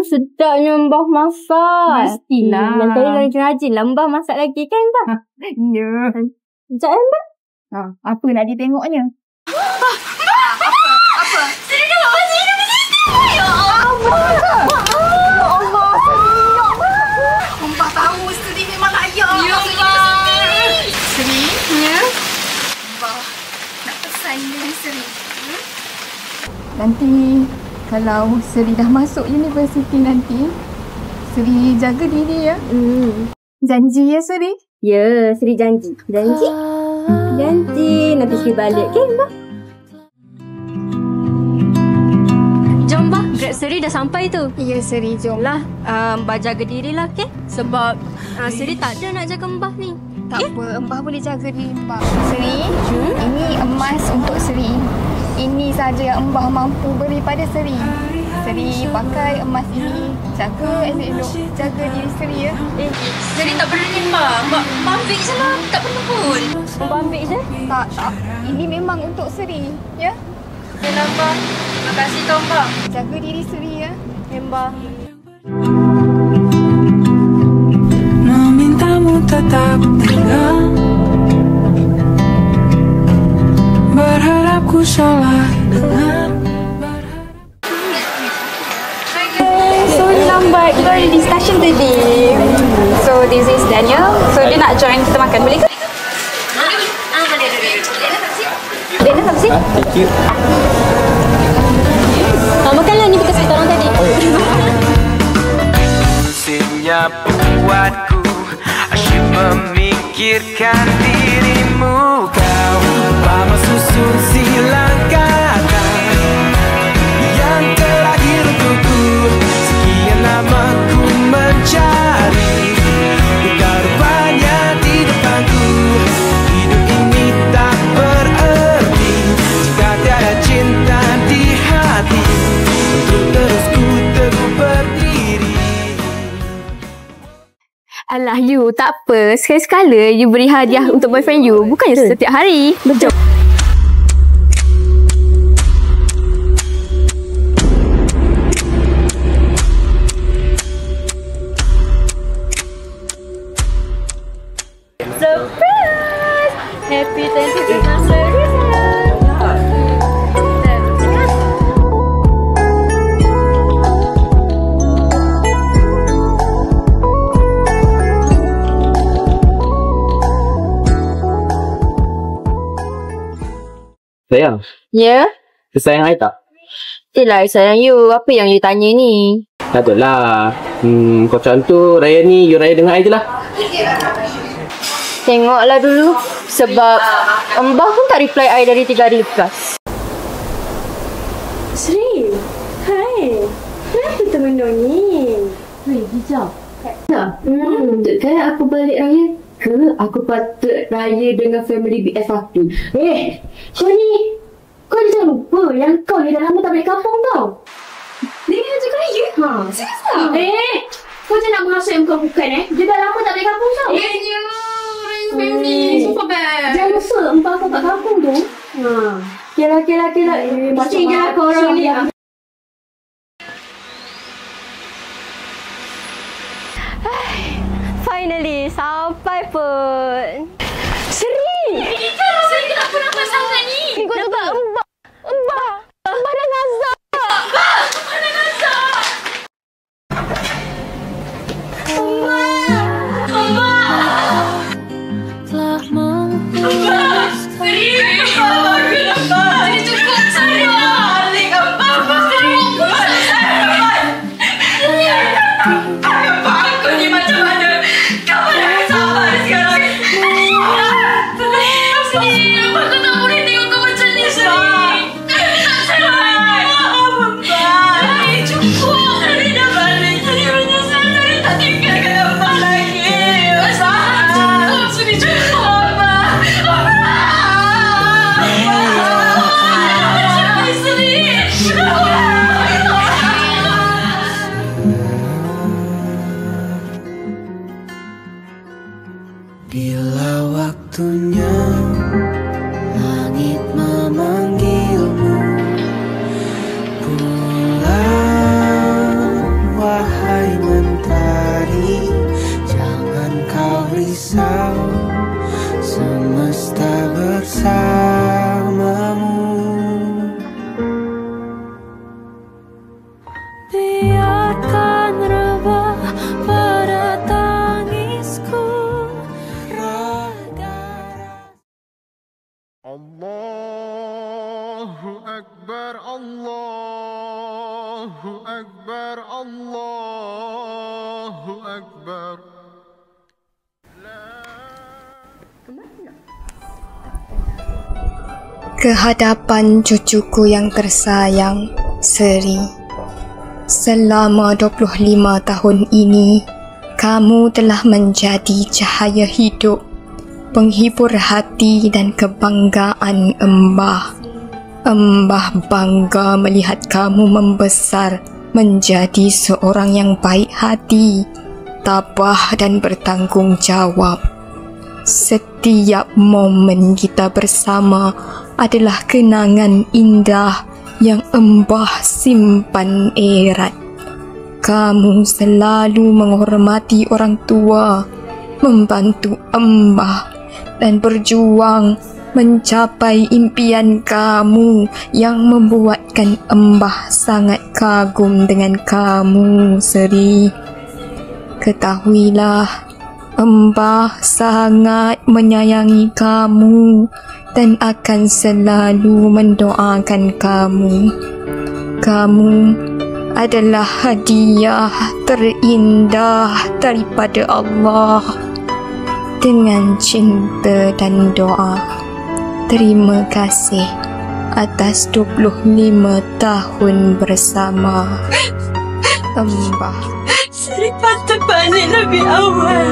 Sedapnya Mbah masak. Mestilah. Nanti rajin-rajinlah Mbah masak lagi kan, Mbah? Ya. Sekejap ya, Mbah. Apa nak ditengoknya? Apa? Seri dah bawa seri dah bersih. Ya Allah. Mbak tahu Seri memang layak. Ya Allah. Seri? Ya? Mbak nak pesan dengan Seri. Nanti kalau Seri dah masuk universiti nanti, Seri jaga diri ya. Janji ya Seri? Ya, Seri janji. Janji? Janji. Nanti Seri balik kan, Mbah? Jom, Mbah. Grab Seri dah sampai tu. Ya Seri, jom. Lah, Mbah jaga dirilah, okay? Sebab Seri tak ada nak jaga Mbah ni. Tak apa, Mbah boleh jaga diri Mbah. Seri, ini emas untuk Seri. Ini saja yang Mbah mampu beri pada Seri. Seri pakai emas ini. Jaga elok-elok. Jaga diri Seri ya. Seri tak perlu ni Mbak. Mbak ambil je lah. Tak perlu pun. Mbah ambil je. Tak. Ini memang untuk Seri. Ya? Yalah Mbak. Terima kasih tau Mbak. Jaga diri Seri ya. Ya, Mbah. Memintamu tetap tinggal, berharap ku salah dengan So lambat, kita ada discussion tadi. So this is Daniel. So dia nak join kita makan, boleh ke? Daniel sampai sini. Makanlah ni bekas kita orang tadi. musimnya buatku asyik memikirkan dirimu. Kau lama susun silang kata yang terakhir untukku. Sekian lama ku mencari, kau rupanya di depanku. Hidup ini tak berarti jika tiada cinta di hati. Untuk terus ku teguh berdiri. Alah you, tak apa. Sekali-sekala you beri hadiah untuk boyfriend you. Bukannya setiap hari. Betul. Surprise! Happy 25th anniversary, sayang. Sayang, Ya? sayang I tak? Yelah, sayang you. Apa yang you tanya ni? Tak ada lah. Kau macam tu, raya ni, you raya dengan I je lah. Tengoklah dulu. Sebab Mbah pun tak reply I dari 3 hari lepas. Sri, hai. Kenapa termenung ni? Weh, hijau. Untuk kan aku balik raya ke aku patut raya dengan family BF aku. Kau ni jangan lupa yang kau ni dah lama tak balik kampung tau. Dia juga raya? Serius tak? Kau jangan nak mengasut yang kau bukan Dia dah lama tak balik kampung tau. Raya family. Super bad. Jangan lupa empat kau kat kampung tu. Kira. Macam kira kau orang ni. Finally, sampai pun. Seri kenapa nampak sangat ni? Kau tak Mbah dah nazar. waktunya langit memanggilmu. Pulang wahai mentari, jangan kau risau, semesta bersamamu. Biarkan rebah pada tangisku, raga. Allahu Akbar, Allahu Akbar, Allahu Akbar. Kehadapan cucuku yang tersayang, Seri. Selama 25 tahun ini, kamu telah menjadi cahaya hidup, penghibur hati dan kebanggaan Embah. Embah bangga melihat kamu membesar menjadi seorang yang baik hati, tabah dan bertanggung jawab. Setiap momen kita bersama adalah kenangan indah yang Embah simpan erat. Kamu selalu menghormati orang tua, membantu Embah dan berjuang mencapai impian kamu yang membuatkan Embah sangat kagum dengan kamu, Seri. Ketahuilah, Embah sangat menyayangi kamu dan akan selalu mendoakan kamu. Kamu adalah hadiah terindah daripada Allah. Dengan cinta dan doa, terima kasih atas 25 tahun bersama, Embah. Seri patut balik lebih awal.